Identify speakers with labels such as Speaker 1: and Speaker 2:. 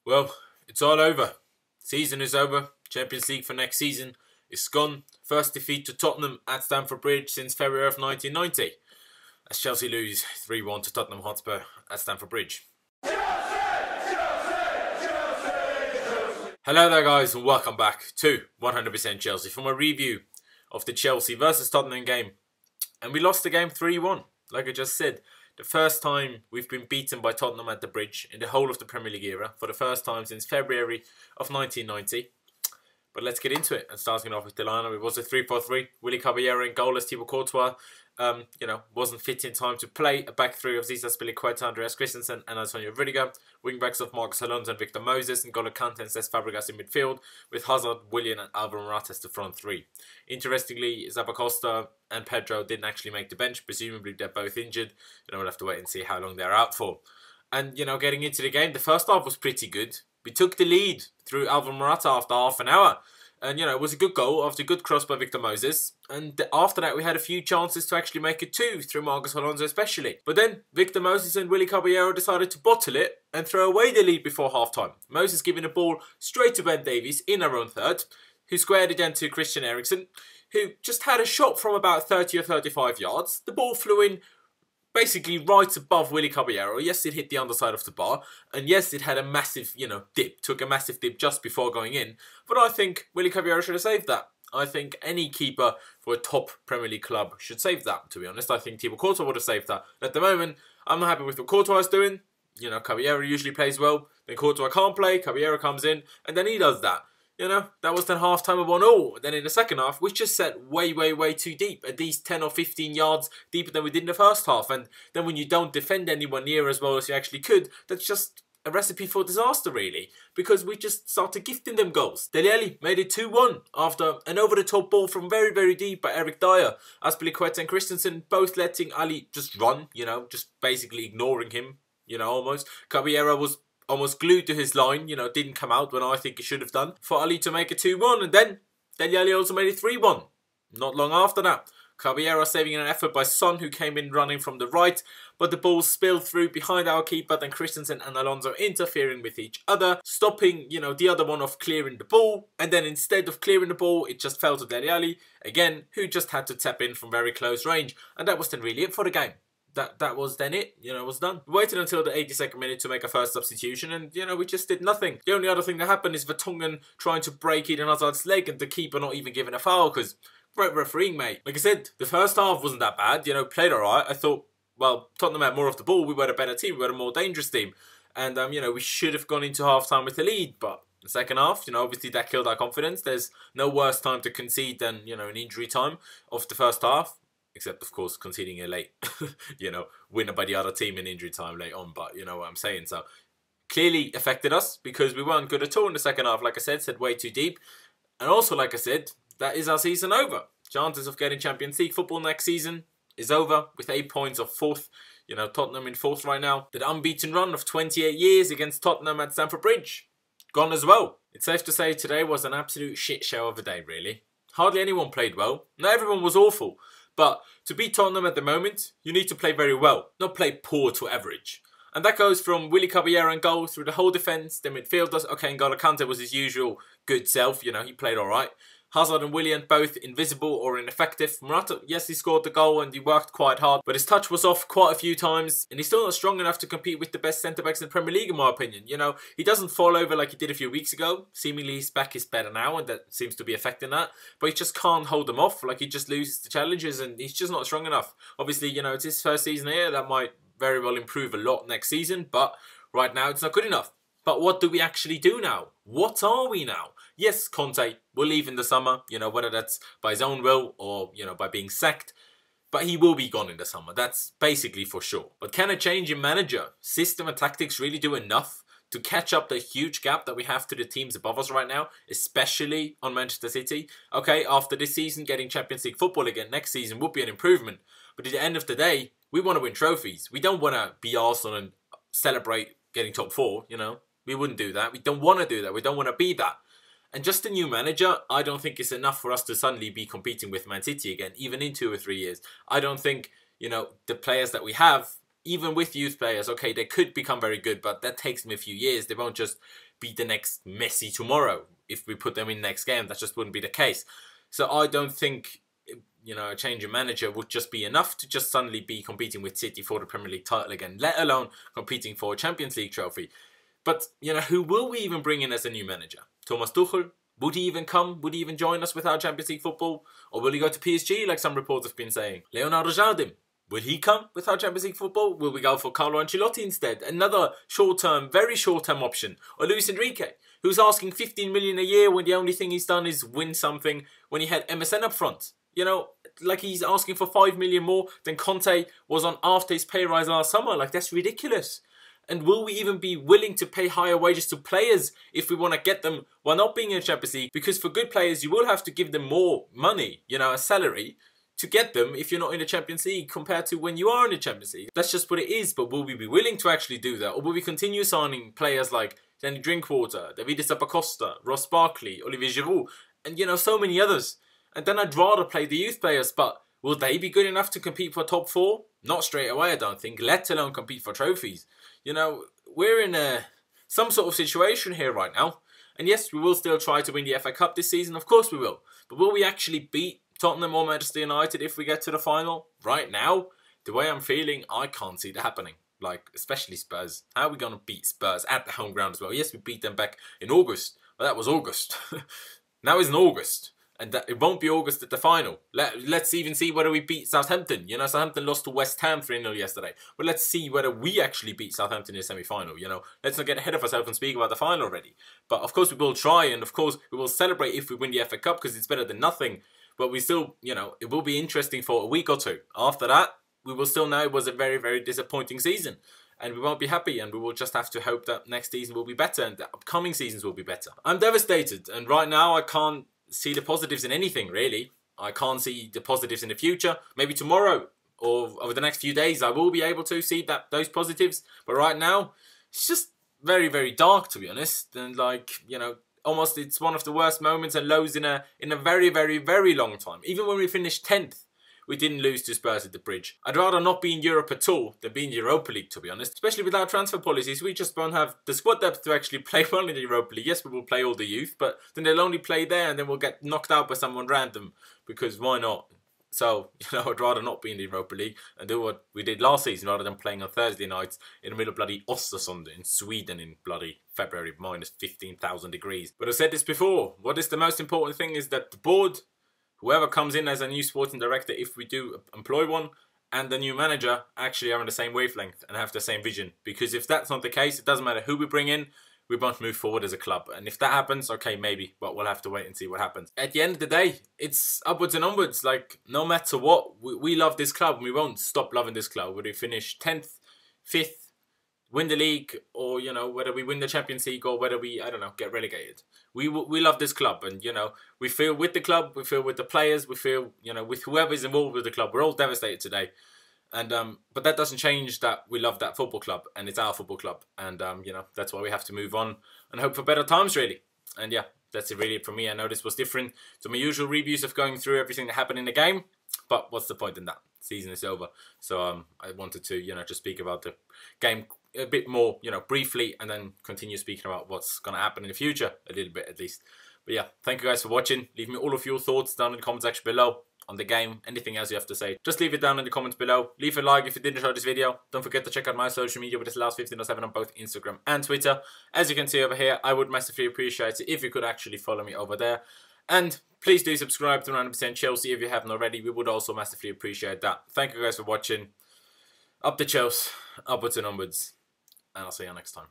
Speaker 1: Well, it's all over. Season is over. Champions League for next season is gone. First defeat to Tottenham at Stamford Bridge since February of 1990. As Chelsea lose 3-1 to Tottenham Hotspur at Stamford Bridge. Hello there guys and welcome back to 100% Chelsea for my review of the Chelsea versus Tottenham game. And we lost the game 3-1. Like I just said, the first time we've been beaten by Tottenham at the Bridge in the whole of the Premier League era, for the first time since February of 1990. But let's get into it. And starting off with the lineup, it was a 3-4-3. Willy Caballero in goal as Thibaut Courtois, wasn't fit in time to play. A back three of Zizas Azpilicueta, Andreas Christensen and Antonio Rudiger. Wingbacks of Marcos Alonso and Victor Moses. And N'Golo Kante and Cesc Fabregas in midfield, with Hazard, Willian and Alvaro Morata as the front three. Interestingly, Zappacosta and Pedro didn't actually make the bench. Presumably they're both injured. We'll have to wait and see how long they're out for. And, getting into the game, the first half was pretty good. We took the lead through Alvaro Morata after half an hour. And, it was a good goal after a good cross by Victor Moses. And after that, we had a few chances to actually make it two, through Marcos Alonso especially. But then, Victor Moses and Willy Caballero decided to bottle it and throw away the lead before half-time. Moses giving the ball straight to Ben Davies in our own third, who squared it then to Christian Eriksen, who just had a shot from about 30 or 35 yards. The ball flew in basically right above Willy Caballero. Yes, it hit the underside of the bar. And yes, it had a massive, dip. Took a massive dip just before going in. But I think Willy Caballero should have saved that. I think any keeper for a top Premier League club should save that, to be honest. I think Thibaut Courtois would have saved that. At the moment, I'm not happy with what Courtois is doing. Caballero usually plays well. Then Courtois can't play. Caballero comes in. And then he does that. That was then half-time of 1-1. Then in the second half, we just set way too deep. At least 10 or 15 yards deeper than we did in the first half. And then when you don't defend anyone near as well as you actually could, that's just a recipe for disaster, really. Because we just started gifting them goals. Dele Alli made it 2-1 after an over-the-top ball from very deep by Eric Dyer. Azpilicueta and Christensen both letting Ali just run, just basically ignoring him, almost. Caballero was almost glued to his line, didn't come out when I think he should have done, for Ali to make it 2-1, and then Dele Alli also made it 3-1. Not long after that, Caballero saving an effort by Son, who came in running from the right, but the ball spilled through behind our keeper, then Christensen and Alonso interfering with each other, stopping, the other one off clearing the ball, and then instead of clearing the ball, it just fell to Dele Alli, again, who just had to tap in from very close range, and that was then really it for the game. That was then it, it was done. We waited until the 82nd minute to make a first substitution and, we just did nothing. The only other thing that happened is Vertonghen trying to break Eden Hazard's leg and the keeper not even giving a foul because great refereeing, mate. Like I said, the first half wasn't that bad, played alright. I thought, well, Tottenham had more of the ball, we were a better team, we were a more dangerous team. And, we should have gone into half-time with the lead, but the second half, obviously that killed our confidence. There's no worse time to concede than, an injury time of the first half. Except, of course, conceding a late, winner by the other team in injury time late on. But you know what I'm saying. So, clearly affected us because we weren't good at all in the second half. Like I said, set way too deep. And also, like I said, that is our season over. Chances of getting Champions League football next season is over with 8 points of fourth. Tottenham in fourth right now. The unbeaten run of 28 years against Tottenham at Stamford Bridge. Gone as well. It's safe to say today was an absolute shit show of a day, really. Hardly anyone played well. Not everyone was awful. But to beat Tottenham at the moment, you need to play very well, not play poor to average. And that goes from Willy Caballero in goal through the whole defence, the midfielders. Okay, N'Golo Kante was his usual good self, he played alright. Hazard and Willian both invisible or ineffective. Morata, yes, he scored the goal and he worked quite hard, but his touch was off quite a few times. And he's still not strong enough to compete with the best centre-backs in the Premier League, in my opinion. He doesn't fall over like he did a few weeks ago. Seemingly his back is better now and that seems to be affecting that. But he just can't hold them off. Like he just loses the challenges and he's just not strong enough. Obviously, it's his first season here. That might very well improve a lot next season. But right now, it's not good enough. But what do we actually do now? What are we now? Yes, Conte will leave in the summer, whether that's by his own will or, by being sacked. But he will be gone in the summer. That's basically for sure. But can a change in manager, system and tactics really do enough to catch up the huge gap that we have to the teams above us right now, especially on Manchester City? Okay, after this season, getting Champions League football again next season would be an improvement. But at the end of the day, we want to win trophies. We don't want to be Arsenal and celebrate getting top four, We wouldn't do that. We don't want to do that. We don't want to be that. And just a new manager, I don't think it's enough for us to suddenly be competing with Man City again, even in 2 or 3 years. I don't think, the players that we have even with youth players, okay, they could become very good, but that takes them a few years. They won't just be the next Messi tomorrow if we put them in next game. That just wouldn't be the case. So I don't think, you know, a change in manager would just be enough to just suddenly be competing with City for the Premier League title again, let alone competing for a Champions League trophy. But, you know, who will we even bring in as a new manager? Thomas Tuchel? Would he even come? Would he even join us with our Champions League football? Or will he go to PSG like some reports have been saying? Leonardo Jardim? Will he come with our Champions League football? Will we go for Carlo Ancelotti instead? Another short-term, very short-term option. Or Luis Enrique, who's asking 15 million a year when the only thing he's done is win something when he had MSN up front. You know, like he's asking for 5 million more than Conte was on after his pay rise last summer. Like, that's ridiculous. And will we even be willing to pay higher wages to players if we want to get them while not being in the Champions League? Because for good players, you will have to give them more money, you know, a salary, to get them if you're not in the Champions League compared to when you are in the Champions League. That's just what it is, but will we be willing to actually do that? Or will we continue signing players like Danny Drinkwater, David Zappacosta, Ross Barkley, Olivier Giroud, and, you know, so many others? And then I'd rather play the youth players, but will they be good enough to compete for top 4? Not straight away, I don't think, let alone compete for trophies. You know, we're in some sort of situation here right now. And yes, we will still try to win the FA Cup this season, of course we will. But will we actually beat Tottenham or Manchester United if we get to the final? Right now, the way I'm feeling, I can't see that happening. Like, especially Spurs. How are we going to beat Spurs at the home ground as well? Yes, we beat them back in August, but that was August. Now it's in August. And that it won't be August at the final. Let's even see whether we beat Southampton. You know, Southampton lost to West Ham 3-0 yesterday. But let's see whether we actually beat Southampton in the semi-final. You know, let's not get ahead of ourselves and speak about the final already. But of course we will try, and of course we will celebrate if we win the FA Cup, because it's better than nothing. But we still, you know, it will be interesting for a week or two. After that, we will still know it was a very, very disappointing season. And we won't be happy, and we will just have to hope that next season will be better and the upcoming seasons will be better. I'm devastated, and right now I can't see the positives in anything, really. I can't see the positives in the future. Maybe tomorrow or over the next few days I will be able to see those positives. But right now, it's just very, very dark, to be honest. And, like, you know, almost it's one of the worst moments and lows in a very, very, very long time. Even when we finished 10th, we didn't lose to Spurs at the Bridge. I'd rather not be in Europe at all than be in the Europa League, to be honest. Especially with our transfer policies, we just won't have the squad depth to actually play well in the Europa League. Yes, we will play all the youth, but then they'll only play there and then we'll get knocked out by someone random, because why not? So, you know, I'd rather not be in the Europa League and do what we did last season rather than playing on Thursday nights in the middle of bloody Östersund in Sweden in bloody February, minus 15,000 degrees. But I've said this before, what is the most important thing is that the board, whoever comes in as a new sporting director, if we do employ one, and the new manager actually are on the same wavelength and have the same vision. Because if that's not the case, it doesn't matter who we bring in, we won't move forward as a club. And if that happens, okay, maybe, but we'll have to wait and see what happens. At the end of the day, it's upwards and onwards. Like, no matter what, we love this club and we won't stop loving this club. Whether we finish 10th, 5th, win the league, or, you know, whether we win the Champions League or whether we, I don't know, get relegated. We love this club, and, you know, we feel with the club, we feel with the players, we feel, you know, with whoever's involved with the club. We're all devastated today. And but that doesn't change that we love that football club, and it's our football club. And, you know, that's why we have to move on and hope for better times, really. And, yeah, that's it really for me. I know this was different to my usual reviews of going through everything that happened in the game, but what's the point in that? Season is over. So I wanted to, you know, just speak about the game a bit more, you know, briefly, and then continue speaking about what's going to happen in the future, a little bit at least. But yeah, thank you guys for watching. Leave me all of your thoughts down in the comment section below on the game. Anything else you have to say, just leave it down in the comments below. Leave a like if you did enjoy this video. Don't forget to check out my social media with this last 1507 on both Instagram and Twitter. As you can see over here, I would massively appreciate it if you could actually follow me over there. And please do subscribe to 100% Chelsea if you haven't already. We would also massively appreciate that. Thank you guys for watching. Up the Chelsea, upwards and onwards. And I'll see you next time.